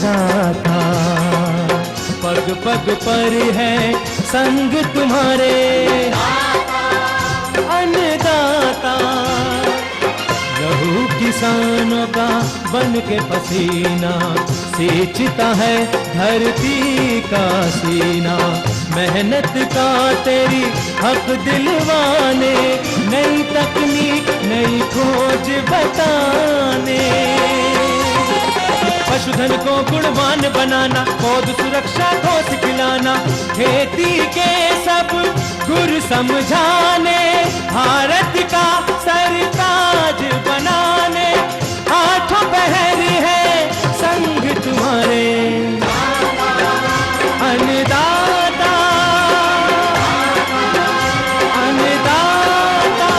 अन्नदाता, पग पग पर है संग तुम्हारे अन्नदाता। लहू किसानों का बन के पसीना सींचता है धरती का सीना। मेहनत का तेरी हक दिलवाने, नई तकनीक नई खोज बताने। पशुधन को गुणवान बनाना, पौध सुरक्षा को सिखलाना, खेती के सब गुर समझाने, भारत का सरताज बनाने। आठों पहर है संग तुम्हारे अन्नदाता, अन्नदाता।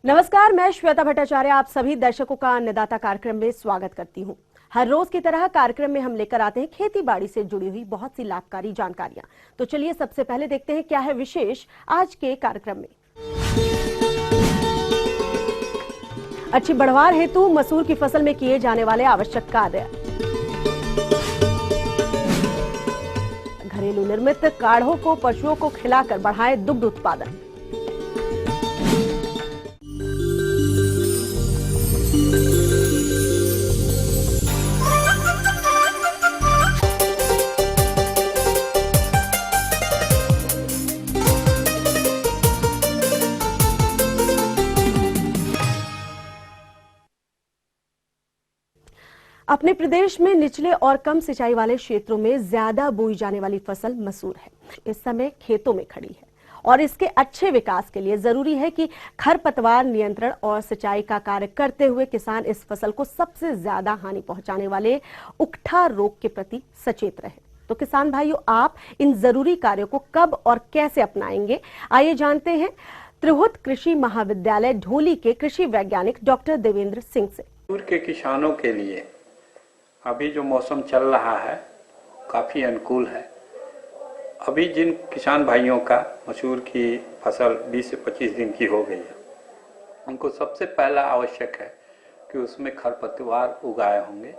नमस्कार, मैं श्वेता भट्टाचार्य आप सभी दर्शकों का अन्नदाता कार्यक्रम में स्वागत करती हूं। हर रोज की तरह कार्यक्रम में हम लेकर आते हैं खेती बाड़ी से जुड़ी हुई बहुत सी लाभकारी जानकारियां। तो चलिए सबसे पहले देखते हैं क्या है विशेष आज के कार्यक्रम में। अच्छी बढ़वार हेतु मसूर की फसल में किए जाने वाले आवश्यक कार्य। घरेलू निर्मित काढ़ों को पशुओं को खिलाकर बढ़ाएं दुग्ध उत्पादन। अपने प्रदेश में निचले और कम सिंचाई वाले क्षेत्रों में ज्यादा बोई जाने वाली फसल मसूर है। इस समय खेतों में खड़ी है और इसके अच्छे विकास के लिए जरूरी है कि खरपतवार नियंत्रण और सिंचाई का कार्य करते हुए किसान इस फसल को सबसे ज्यादा हानि पहुंचाने वाले उकठा रोग के प्रति सचेत रहे। तो किसान भाइयों, आप इन जरूरी कार्यों को कब और कैसे अपनाएंगे, आइए जानते हैं त्रिहुत कृषि महाविद्यालय ढोली के कृषि वैज्ञानिक डॉक्टर देवेंद्र सिंह से। मसूर के किसानों के लिए अभी जो मौसम चल रहा है काफ़ी अनुकूल है। अभी जिन किसान भाइयों का मसूर की फसल 20 से 25 दिन की हो गई है, उनको सबसे पहला आवश्यक है कि उसमें खरपतवार उगाए होंगे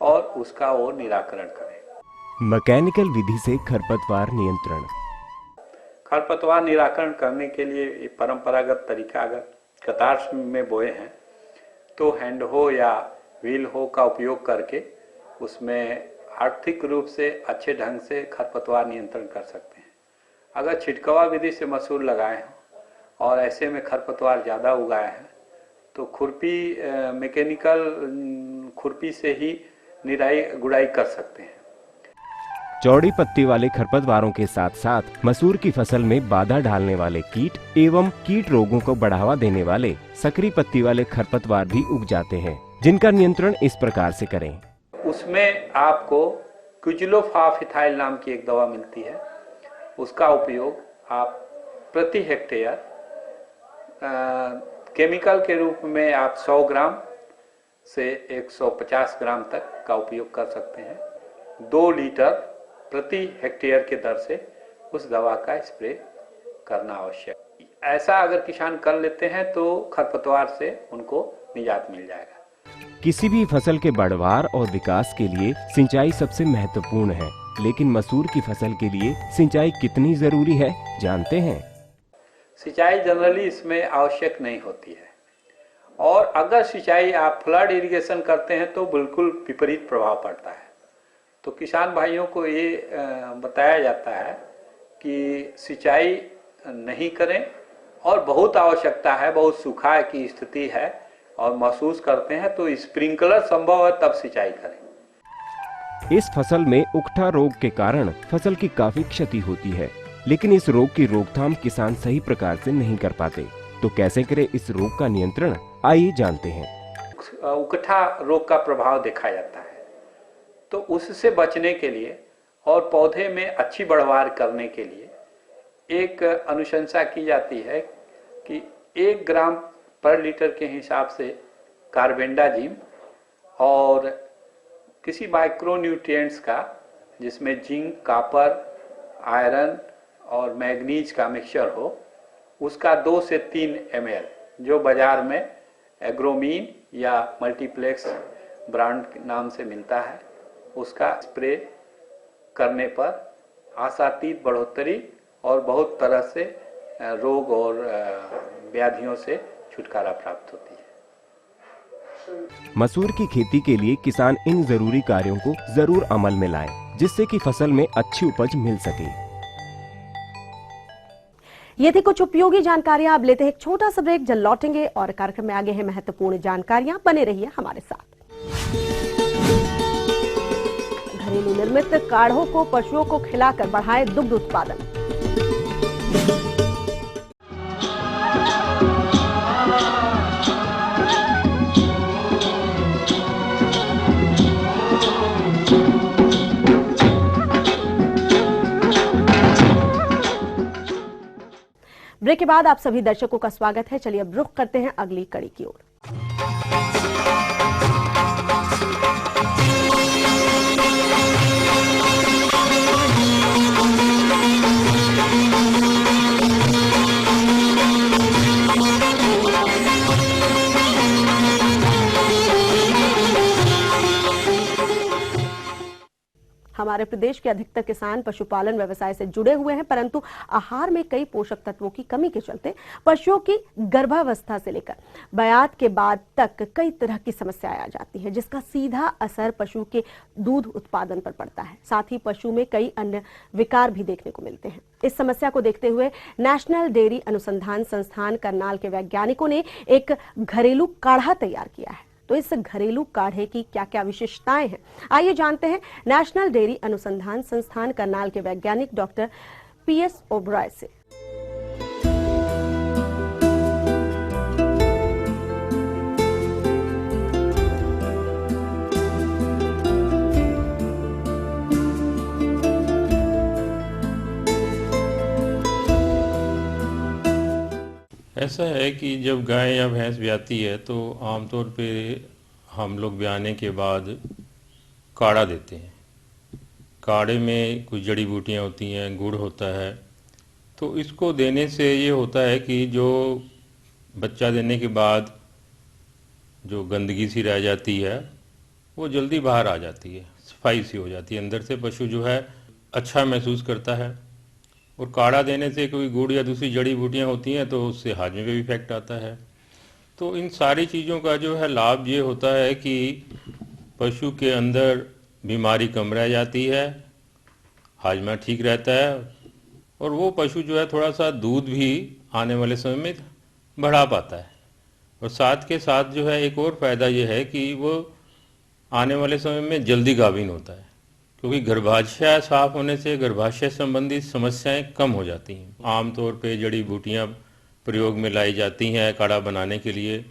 और उसका वो निराकरण करें। मैकेनिकल विधि से खरपतवार नियंत्रण। खरपतवार निराकरण करने के लिए परंपरागत तरीका अगर कतार में बोए हैं तो हैंड हो या व्हील हो का उपयोग करके उसमें आर्थिक रूप से अच्छे ढंग से खरपतवार नियंत्रण कर सकते हैं। अगर छिटकवा विधि से मसूर लगाए हों और ऐसे में खरपतवार ज़्यादा उगाए हैं तो खुरपी मैकेनिकल खुरपी से ही निराई गुड़ाई कर सकते हैं। चौड़ी पत्ती वाले खरपतवारों के साथ साथ मसूर की फसल में बाधा डालने वाले कीट एवं कीट रोगों को बढ़ावा देने वाले सकरी पत्ती वाले खरपतवार भी उग जाते हैं, जिनका नियंत्रण इस प्रकार से करें। उसमें आपको क्विजिलोफाफिथाइल नाम की एक दवा मिलती है, उसका उपयोग आप प्रति हेक्टेयर केमिकल के रूप में आप 100 ग्राम से 150 ग्राम तक का उपयोग कर सकते हैं। 2 लीटर प्रति हेक्टेयर के दर से उस दवा का स्प्रे करना आवश्यक। ऐसा अगर किसान कर लेते हैं तो खरपतवार से उनको निजात मिल जाएगा। किसी भी फसल के बढ़वार और विकास के लिए सिंचाई सबसे महत्वपूर्ण है, लेकिन मसूर की फसल के लिए सिंचाई कितनी जरूरी है जानते हैं? सिंचाई जनरली इसमें आवश्यक नहीं होती है और अगर सिंचाई आप फ्लड इरिगेशन करते हैं तो बिल्कुल विपरीत प्रभाव पड़ता है। तो किसान भाइयों को ये बताया जाता है कि सिंचाई नहीं करें और बहुत आवश्यकता है, बहुत सूखा की स्थिति है और महसूस करते हैं तो स्प्रिंकलर संभव है तब सिंचाई करें। इस फसल में उकठा रोग के कारण फसल की काफी क्षति होती है, लेकिन इस रोग की रोकथाम किसान सही प्रकार से नहीं कर पाते। तो कैसे करें इस रोग का नियंत्रण, आइए जानते हैं। उकठा रोग का प्रभाव देखा जाता है तो उससे बचने के लिए और पौधे में अच्छी बढ़वार करने के लिए एक अनुशंसा की जाती है कि 1 ग्राम पर लीटर के हिसाब से कार्बेंडाजिम और किसी माइक्रोन्यूट्रिएंट्स का जिसमें जिंक, कॉपर, आयरन और मैग्नीज का मिक्सचर हो, उसका 2 से 3 ml जो बाजार में एग्रोमीन या मल्टीप्लेक्स ब्रांड के नाम से मिलता है, उसका स्प्रे करने पर आशातीत बढ़ोतरी और बहुत तरह से रोग और व्याधियों से छुटकारा प्राप्त होती है। मसूर की खेती के लिए किसान इन जरूरी कार्यों को जरूर अमल में लाएं, जिससे कि फसल में अच्छी उपज मिल सके। ये थी कुछ उपयोगी जानकारियां। अब लेते हैं एक छोटा सा ब्रेक, जल्द लौटेंगे और कार्यक्रम में आगे हैं महत्वपूर्ण जानकारियां। बने रहिए हमारे साथ। घरेलू निर्मित काढ़ों को पशुओं को खिलाकर बढ़ाएं दुग्ध उत्पादन। ब्रेक के बाद आप सभी दर्शकों का स्वागत है। चलिए अब रुख करते हैं अगली कड़ी की ओर। हमारे प्रदेश के अधिकतर किसान पशुपालन व्यवसाय से जुड़े हुए हैं, परंतु आहार में कई पोषक तत्वों की कमी के चलते पशुओं की गर्भावस्था से लेकर बयात के बाद तक कई तरह की समस्याएं आ जाती है, जिसका सीधा असर पशु के दूध उत्पादन पर पड़ता है। साथ ही पशु में कई अन्य विकार भी देखने को मिलते हैं। इस समस्या को देखते हुए नेशनल डेयरी अनुसंधान संस्थान करनाल के वैज्ञानिकों ने एक घरेलू काढ़ा तैयार किया है। तो इस घरेलू काढ़े की क्या क्या विशेषताएं हैं, आइए जानते हैं नेशनल डेयरी अनुसंधान संस्थान करनाल के वैज्ञानिक डॉक्टर PS ओबराय से। ऐसा है कि जब गाय या भैंस ब्याती है तो आमतौर पे हम लोग ब्याने के बाद काढ़ा देते हैं। काढ़े में कुछ जड़ी बूटियाँ होती हैं, गुड़ होता है। तो इसको देने से ये होता है कि जो बच्चा देने के बाद जो गंदगी सी रह जाती है वो जल्दी बाहर आ जाती है, सफाई सी हो जाती है, अंदर से पशु जो है अच्छा महसूस करता है। और काढ़ा देने से कोई गुड़ या दूसरी जड़ी बूटियाँ होती हैं तो उससे हाजमे पे भी इफेक्ट आता है। तो इन सारी चीज़ों का जो है लाभ ये होता है कि पशु के अंदर बीमारी कम रह जाती है, हाजमा ठीक रहता है और वो पशु जो है थोड़ा सा दूध भी आने वाले समय में बढ़ा पाता है। और साथ के साथ जो है एक और फ़ायदा ये है कि वो आने वाले समय में जल्दी गाभिन होता है, क्योंकि गर्भाशय साफ होने से गर्भाशय संबंधी समस्याएं कम हो जाती हैं। आमतौर पे जड़ी बूटियां प्रयोग में लाई जाती हैं काढ़ा बनाने के लिए,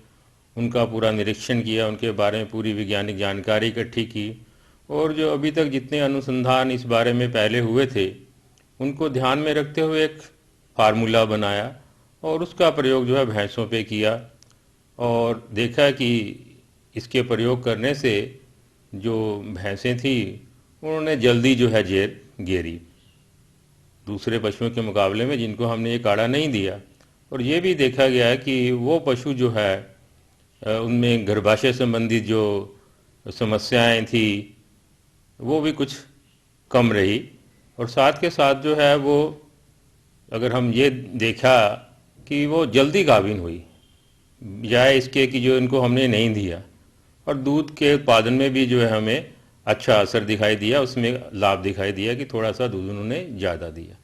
उनका पूरा निरीक्षण किया, उनके बारे में पूरी वैज्ञानिक जानकारी इकट्ठी की और जो अभी तक जितने अनुसंधान इस बारे में पहले हुए थे उनको ध्यान में रखते हुए एक फार्मूला बनाया और उसका प्रयोग जो है भैंसों पे किया और देखा कि इसके प्रयोग करने से जो भैंसें थी उन्होंने जल्दी जो है जेर गेरी दूसरे पशुओं के मुकाबले में जिनको हमने ये काढ़ा नहीं दिया। और ये भी देखा गया है कि वो पशु जो है उनमें गर्भाशय संबंधी जो समस्याएं थी वो भी कुछ कम रही। और साथ के साथ जो है वो अगर हम ये देखा कि वो जल्दी गाभिन हुई बजाय इसके कि जो इनको हमने नहीं दिया, और दूध के उत्पादन में भी जो है हमें अच्छा असर दिखाई दिया, उसमें लाभ दिखाई दिया कि थोड़ा सा दूध उन्होंने ज्यादा दिया।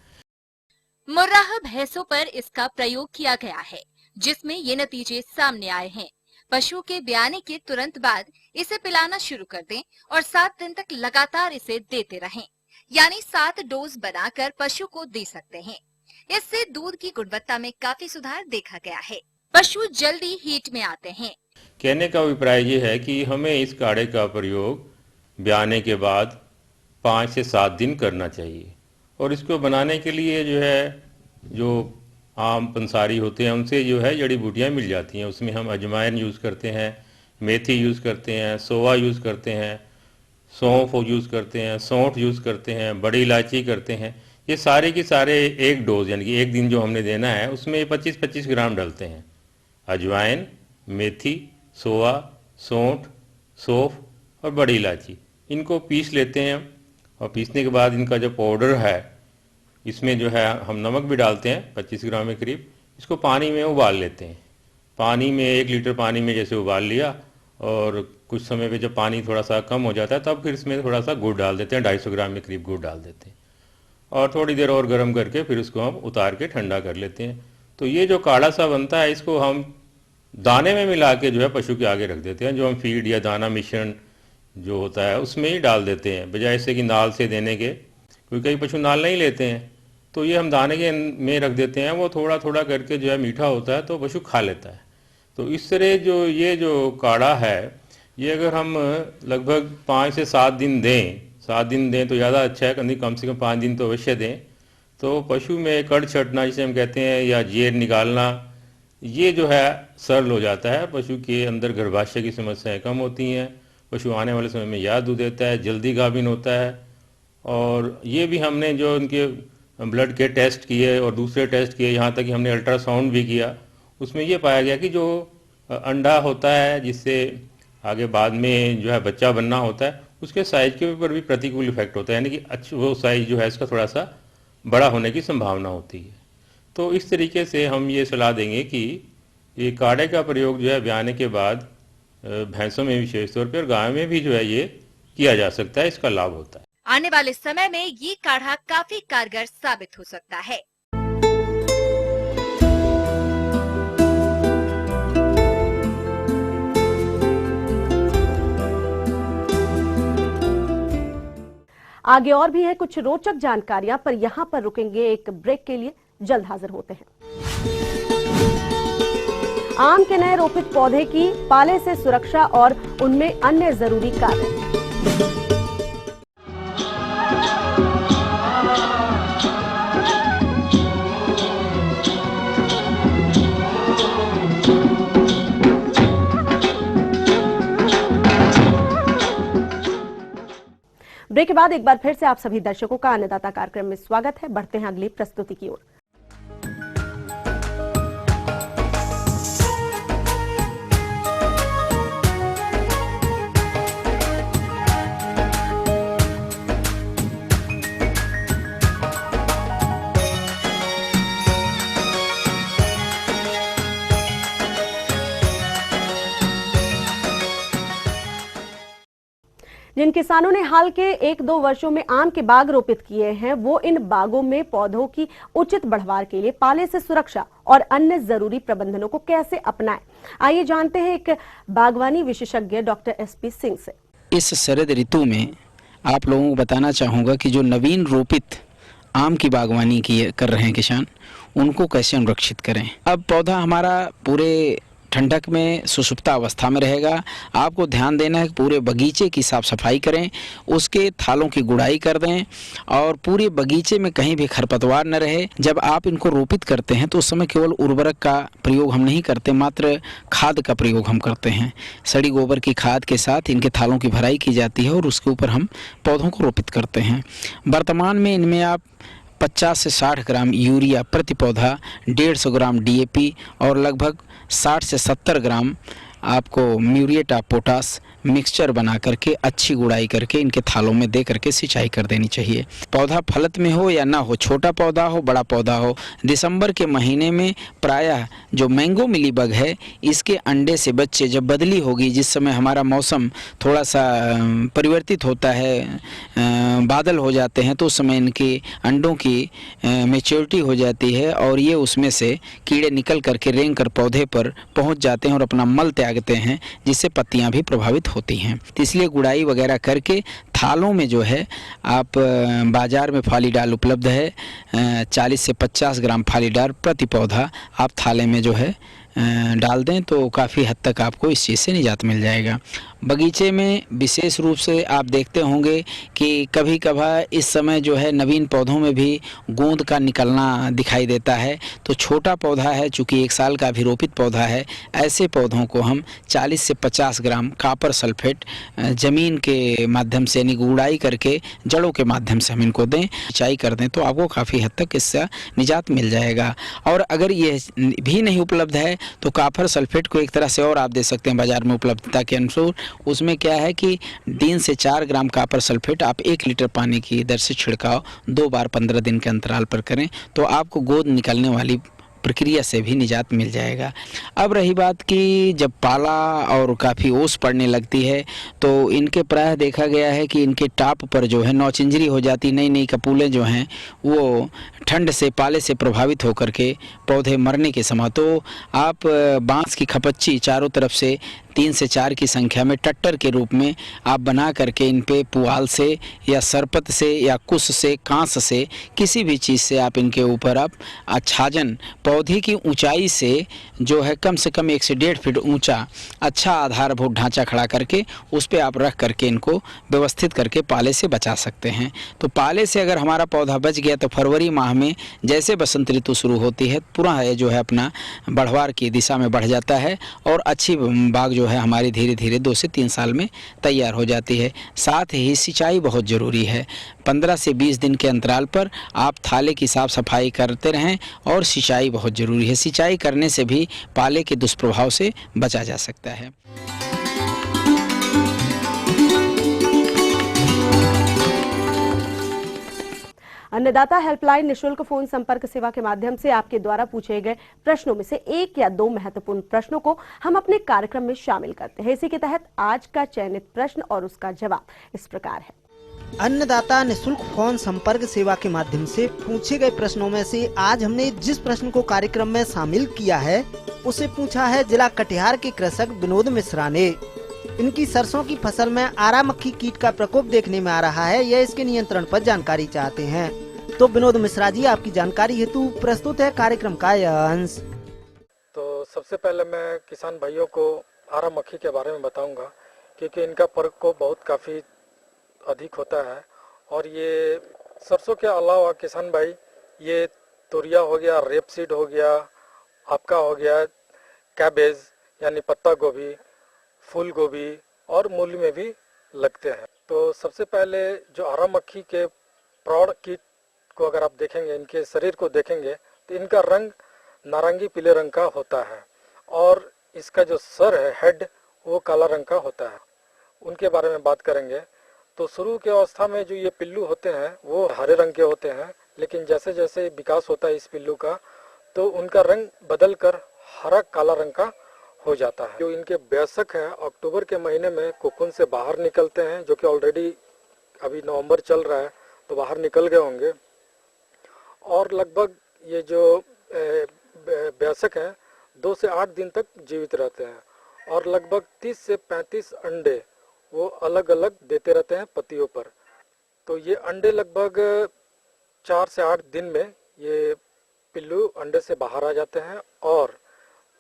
मुर्राह भैंसों पर इसका प्रयोग किया गया है, जिसमें ये नतीजे सामने आए हैं। पशु के ब्याने के तुरंत बाद इसे पिलाना शुरू कर दें और 7 दिन तक लगातार इसे देते रहें, यानी 7 डोज बनाकर पशु को दे सकते हैं। इससे दूध की गुणवत्ता में काफी सुधार देखा गया है। पशु जल्दी हीट में आते हैं। कहने का अभिप्राय ये है कि हमें इस काढ़े का प्रयोग ब्याने के बाद 5 से 7 दिन करना चाहिए। और इसको बनाने के लिए जो है जो आम पंसारी होते हैं उनसे जो है जड़ी बूटियाँ मिल जाती हैं। उसमें हम अजवाइन यूज़ करते हैं, मेथी यूज़ करते हैं, सोवा यूज़ करते हैं, सौंफ यूज़ करते हैं, सौंठ यूज़ करते हैं, बड़ी इलायची करते हैं। ये सारे के सारे एक डोज यानी कि एक दिन जो हमने देना है उसमें 25-25 ग्राम डलते हैं। अजवाइन, मेथी, सोआ, सौंठ, सौंफ और बड़ी इलायची, इनको पीस लेते हैं। और पीसने के बाद इनका जो पाउडर है, इसमें जो है हम नमक भी डालते हैं 25 ग्राम के करीब। इसको पानी में उबाल लेते हैं। पानी में 1 लीटर पानी में जैसे उबाल लिया, और कुछ समय पे जब पानी थोड़ा सा कम हो जाता है तब फिर इसमें थोड़ा सा गुड़ डाल देते हैं, 250 ग्राम के करीब गुड़ डाल देते हैं, और थोड़ी देर और गर्म करके फिर उसको हम उतार के ठंडा कर लेते हैं। तो ये जो काढ़ा सा बनता है, इसको हम दाने में मिला के जो है पशु के आगे रख देते हैं। जो हम फीड या दाना मिश्रण जो होता है उसमें ही डाल देते हैं, बजाय इससे कि नाल से देने के, क्योंकि कई पशु नाल नहीं लेते हैं। तो ये हम दाने के में रख देते हैं, वो थोड़ा थोड़ा करके जो है मीठा होता है तो पशु खा लेता है। तो इस तरह जो काढ़ा है, ये अगर हम लगभग 5 से 7 दिन दें, 7 दिन दें तो ज़्यादा अच्छा है, कम से कम 5 दिन तो अवश्य दें। तो पशु में कड़ छटना जिसे हम कहते हैं या जेर निकालना, ये जो है सरल हो जाता है। पशु के अंदर गर्भाशय की समस्याएं कम होती हैं, पशु आने वाले समय में याद दूध देता है, जल्दी गाभिन होता है। और ये भी हमने जो उनके ब्लड के टेस्ट किए और दूसरे टेस्ट किए, यहाँ तक कि हमने अल्ट्रासाउंड भी किया, उसमें ये पाया गया कि जो अंडा होता है जिससे आगे बाद में जो है बच्चा बनना होता है, उसके साइज के ऊपर भी प्रतिकूल इफेक्ट होता है, यानी कि वो साइज जो है इसका थोड़ा सा बड़ा होने की संभावना होती है। तो इस तरीके से हम ये सलाह देंगे कि ये काढ़े का प्रयोग जो है ब्याने के बाद भैंसों में विशेष तौर पर और गायों में भी जो है ये किया जा सकता है, इसका लाभ होता है। आने वाले समय में ये काढ़ा काफी कारगर साबित हो सकता है। आगे और भी है कुछ रोचक जानकारियां, पर यहां पर रुकेंगे एक ब्रेक के लिए। जल्द हाजिर होते हैं। आम के नए रोपित पौधे की पाले से सुरक्षा और उनमें अन्य जरूरी कार्य। ब्रेक के बाद एक बार फिर से आप सभी दर्शकों का अन्नदाता कार्यक्रम में स्वागत है। बढ़ते हैं अगली प्रस्तुति की ओर। जिन किसानों ने हाल के 1-2 वर्षों में आम के बाग रोपित किए हैं, वो इन बागों में पौधों की उचित बढ़वार के लिए पाले से सुरक्षा और अन्य जरूरी प्रबंधनों को कैसे अपनाएं। आइए जानते हैं एक बागवानी विशेषज्ञ डॉक्टर SP सिंह से। इस शरद ऋतु में आप लोगों को बताना चाहूँगा कि जो नवीन रोपित आम की बागवानी कर रहे हैं किसान, उनको कैसे अनुरक्षित करें। अब पौधा हमारा पूरे ठंडक में सुसुप्ता अवस्था में रहेगा। आपको ध्यान देना है कि पूरे बगीचे की साफ सफाई करें, उसके थालों की गुड़ाई कर दें, और पूरे बगीचे में कहीं भी खरपतवार न रहे। जब आप इनको रोपित करते हैं तो उस समय केवल उर्वरक का प्रयोग हम नहीं करते, मात्र खाद का प्रयोग हम करते हैं। सड़ी गोबर की खाद के साथ इनके थालों की भराई की जाती है और उसके ऊपर हम पौधों को रोपित करते हैं। वर्तमान में इनमें आप 50 से 60 ग्राम यूरिया प्रति पौधा, 150 ग्राम DAP और लगभग 60 से 70 ग्राम आपको म्यूरेट ऑफ पोटास मिक्सचर बना करके अच्छी गुड़ाई करके इनके थालों में दे करके सिंचाई कर देनी चाहिए। पौधा फलत में हो या ना हो, छोटा पौधा हो बड़ा पौधा हो, दिसंबर के महीने में प्रायः जो मैंगो मिलीबग है, इसके अंडे से बच्चे जब बदली होगी, जिस समय हमारा मौसम थोड़ा सा परिवर्तित होता है, बादल हो जाते हैं, तो उस समय इनके अंडों की मैच्योरिटी हो जाती है और ये उसमें से कीड़े निकल करके रेंग कर पौधे पर पहुंच जाते हैं और अपना मल त्यागते हैं, जिससे पत्तियां भी प्रभावित होती हैं। तो इसलिए गुड़ाई वगैरह करके थालों में जो है आप बाज़ार में फालीडाल उपलब्ध है, 40 से 50 ग्राम फालीडाल प्रति पौधा आप थाले में जो है डाल दें तो काफ़ी हद तक आपको इस चीज़ से निजात मिल जाएगा। बगीचे में विशेष रूप से आप देखते होंगे कि कभी कभार इस समय जो है नवीन पौधों में भी गोंद का निकलना दिखाई देता है। तो छोटा पौधा है, चूँकि 1 साल का भी रोपित पौधा है, ऐसे पौधों को हम 40 से 50 ग्राम कॉपर सल्फेट ज़मीन के माध्यम से यानी गुड़ाई करके जड़ों के माध्यम से हम इनको दें, सिंचाई कर दें, तो आपको काफ़ी हद तक इससे निजात मिल जाएगा। और अगर ये भी नहीं उपलब्ध है तो कॉपर सल्फेट को एक तरह से और आप दे सकते हैं बाजार में उपलब्धता के अनुसार। उसमें क्या है कि 3 से 4 ग्राम कॉपर सल्फेट आप 1 लीटर पानी की दर से छिड़काव 2 बार 15 दिन के अंतराल पर करें, तो आपको गोंद निकलने वाली प्रक्रिया से भी निजात मिल जाएगा। अब रही बात कि जब पाला और काफ़ी ओस पड़ने लगती है तो इनके प्रायः देखा गया है कि इनके टाप पर जो है नौचिंजरी हो जाती, नई नई कपूलें जो हैं वो ठंड से पाले से प्रभावित होकर के पौधे मरने के समय, तो आप बांस की खपच्ची चारों तरफ से 3 से 4 की संख्या में टट्टर के रूप में आप बना करके इन पे पुआल से या सरपत से या कुश से कांस से किसी भी चीज़ से आप इनके ऊपर आप आच्छादन पौधे की ऊंचाई से जो है कम से कम 1 से 1.5 फीट ऊंचा अच्छा आधारभूत ढांचा खड़ा करके उस पर आप रख करके इनको व्यवस्थित करके पाले से बचा सकते हैं। तो पाले से अगर हमारा पौधा बच गया तो फरवरी माह में जैसे बसंत ऋतु शुरू होती है पूरा जो है अपना बढ़वार की दिशा में बढ़ जाता है और अच्छी बाग जो है हमारी धीरे धीरे 2 से 3 साल में तैयार हो जाती है। साथ ही सिंचाई बहुत ज़रूरी है। 15 से 20 दिन के अंतराल पर आप थाले की साफ सफाई करते रहें और सिंचाई बहुत ज़रूरी है। सिंचाई करने से भी पाले के दुष्प्रभाव से बचा जा सकता है। अन्नदाता हेल्पलाइन निशुल्क फोन संपर्क सेवा के माध्यम से आपके द्वारा पूछे गए प्रश्नों में से 1 या 2 महत्वपूर्ण प्रश्नों को हम अपने कार्यक्रम में शामिल करते हैं। इसी के तहत आज का चयनित प्रश्न और उसका जवाब इस प्रकार है। अन्नदाता निशुल्क फोन संपर्क सेवा के माध्यम से पूछे गए प्रश्नों में से आज हमने जिस प्रश्न को कार्यक्रम में शामिल किया है उसे पूछा है जिला कटिहार के कृषक विनोद मिश्रा ने। इनकी सरसों की फसल में आरा मक्खी कीट का प्रकोप देखने में आ रहा है, यह इसके नियंत्रण पर जानकारी चाहते हैं। तो विनोद मिश्रा जी, आपकी जानकारी हेतु प्रस्तुत है कार्यक्रम का यह अंश। तो सबसे पहले मैं किसान भाइयों को आरा मक्खी के बारे में बताऊंगा क्योंकि इनका प्रकोप बहुत काफ़ी अधिक होता है। और ये सरसों के अलावा किसान भाई ये तोरिया हो गया, रेपसीड हो गया, आपका हो गया कैबेज यानी पत्ता गोभी, फूल गोभी और मूली में भी लगते हैं। तो सबसे पहले जो आरा मक्खी के प्रौढ़ कीट को अगर आप देखेंगे, इनके शरीर को देखेंगे तो इनका रंग नारंगी पीले रंग का होता है और इसका जो सर है, हेड, वो काला रंग का होता है। उनके बारे में बात करेंगे तो शुरू के अवस्था में जो ये पिल्लू होते हैं वो हरे रंग के होते हैं, लेकिन जैसे जैसे विकास होता है इस पिल्लू का तो उनका रंग बदल कर हरा काला रंग का हो जाता है। जो इनके वयस्क हैं अक्टूबर के महीने में कोकून से बाहर निकलते हैं, जो कि ऑलरेडी अभी नवंबर चल रहा है तो बाहर निकल गए होंगे। और लगभग ये जो वयस्क हैं 2 से 8 दिन तक जीवित रहते हैं और लगभग 30 से 35 अंडे वो अलग अलग देते रहते हैं पत्तियों पर। तो ये अंडे लगभग 4 से 8 दिन में ये पिल्लू अंडे से बाहर आ जाते हैं और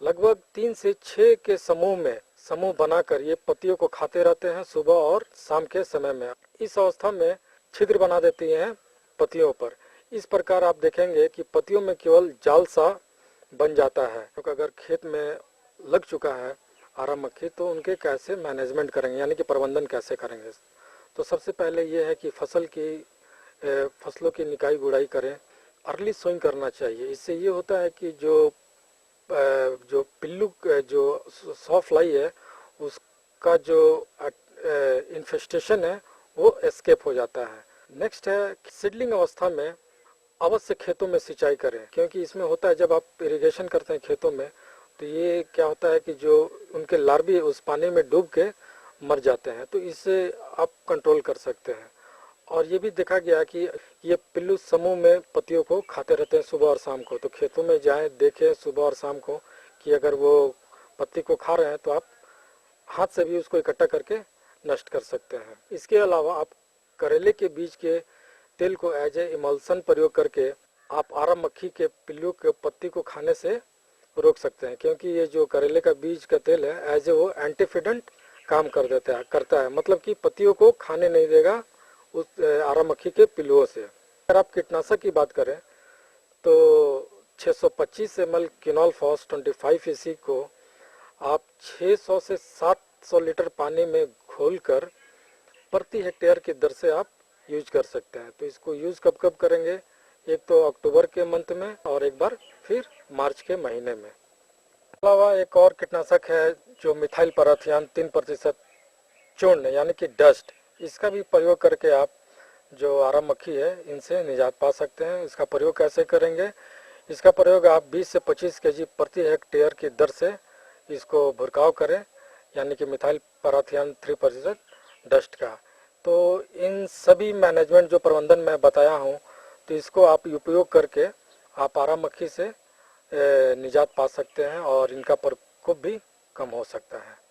लगभग 3 से 6 के समूह बनाकर ये पत्तियों को खाते रहते हैं सुबह और शाम के समय में। इस अवस्था में छिद्र बना देती हैं पत्तियों पर। इस प्रकार आप देखेंगे कि पत्तियों में केवल जाल सा बन जाता है। क्योंकि अगर खेत में लग चुका है आरा मक्खी तो उनके कैसे मैनेजमेंट करेंगे, यानी कि प्रबंधन कैसे करेंगे। तो सबसे पहले ये है कि फसलों की निकाई गुड़ाई करें, अर्ली सोइंग करना चाहिए। इससे ये होता है कि जो पिल्लू जो सॉ फ्लाई है उसका जो इन्फेस्टेशन है वो एस्केप हो जाता है। नेक्स्ट है सीडलिंग अवस्था में अवश्य खेतों में सिंचाई करें, क्योंकि इसमें होता है जब आप इरिगेशन करते हैं खेतों में तो ये क्या होता है कि जो उनके लार्वी उस पानी में डूब के मर जाते हैं, तो इससे आप कंट्रोल कर सकते हैं। और ये भी देखा गया कि ये पिल्लू समूह में पत्तियों को खाते रहते हैं सुबह और शाम को। तो खेतों में जाएं, देखें सुबह और शाम को कि अगर वो पत्ती को खा रहे हैं तो आप हाथ से भी उसको इकट्ठा करके नष्ट कर सकते हैं। इसके अलावा आप करेले के बीज के तेल को एज ए इमल्सन प्रयोग करके आप आरा मक्खी के पिल्लू के पत्ती को खाने से रोक सकते हैं, क्योंकि ये जो करेले का बीज का तेल है एज ए वो एंटीफिडेंट काम करता है, मतलब कि पत्तियों को खाने नहीं देगा उस आरा मक्खी के पिल्लुओं से। अगर आप कीटनाशक की बात करें तो 625 ml क्विनोल फॉस 25 EC को आप 600 से 700 लीटर पानी में घोलकर प्रति हेक्टेयर की दर से आप यूज कर सकते हैं। तो इसको यूज कब कब करेंगे, एक तो अक्टूबर के मंथ में और एक बार फिर मार्च के महीने में। अलावा एक और कीटनाशक है जो मिथाइल पाराथियान 3% चूर्ण यानी कि डस्ट, इसका भी प्रयोग करके आप जो आरा मक्खी है इनसे निजात पा सकते हैं। इसका प्रयोग कैसे करेंगे? इसका प्रयोग आप 20 से 25 केजी प्रति हेक्टेयर की दर से इसको भुरकाव करें, यानी कि मिथाइल पाराथियान 3% डस्ट का। तो इन सभी मैनेजमेंट जो प्रबंधन मैं बताया हूँ, तो इसको आप उपयोग करके आप आरा मक्खी से निजात पा सकते हैं और इनका प्रकोप भी कम हो सकता है।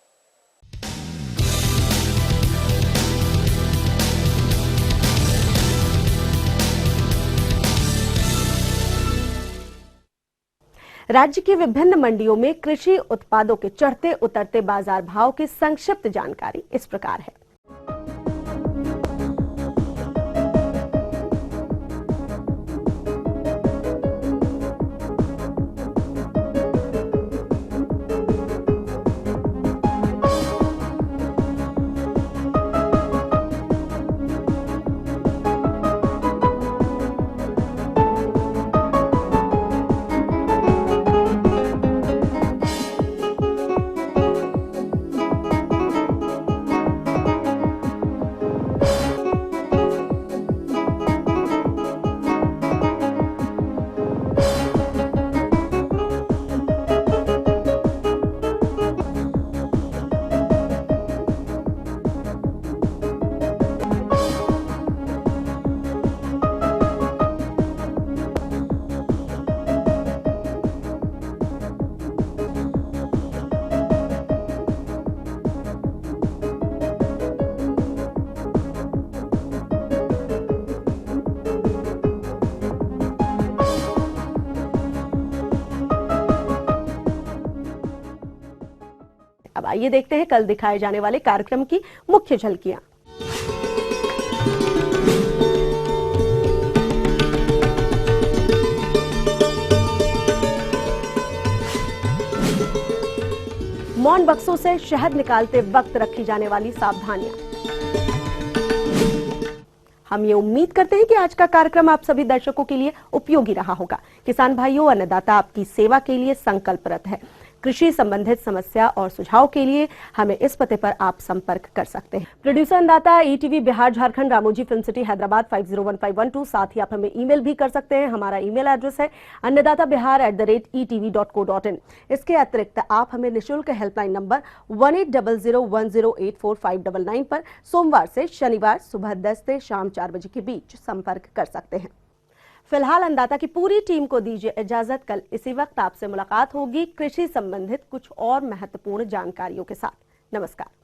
राज्य की विभिन्न मंडियों में कृषि उत्पादों के चढ़ते उतरते बाजार भाव की संक्षिप्त जानकारी इस प्रकार है। अब आइए देखते हैं कल दिखाए जाने वाले कार्यक्रम की मुख्य झलकियां। मौन बक्सों से शहद निकालते वक्त रखी जाने वाली सावधानियां। हम ये उम्मीद करते हैं कि आज का कार्यक्रम आप सभी दर्शकों के लिए उपयोगी रहा होगा। किसान भाइयों, अन्नदाता आपकी सेवा के लिए संकल्परत है। कृषि संबंधित समस्या और सुझाव के लिए हमें इस पते पर आप संपर्क कर सकते हैं। प्रोड्यूसर अन्नदाता, ETV Bihar Jharkhand, Ramoji film city, Hyderabad 501512। साथ ही आप हमें ईमेल भी कर सकते हैं। हमारा ईमेल एड्रेस है annadatabihar@etv.co.in। इसके अतिरिक्त आप हमें निःशुल्क हेल्पलाइन नंबर 180010845999 पर सोमवार से शनिवार सुबह 10 से शाम 4 बजे के बीच संपर्क कर सकते हैं। फिलहाल अन्नदाता की पूरी टीम को दीजिए इजाजत। कल इसी वक्त आपसे मुलाकात होगी कृषि संबंधित कुछ और महत्वपूर्ण जानकारियों के साथ। नमस्कार।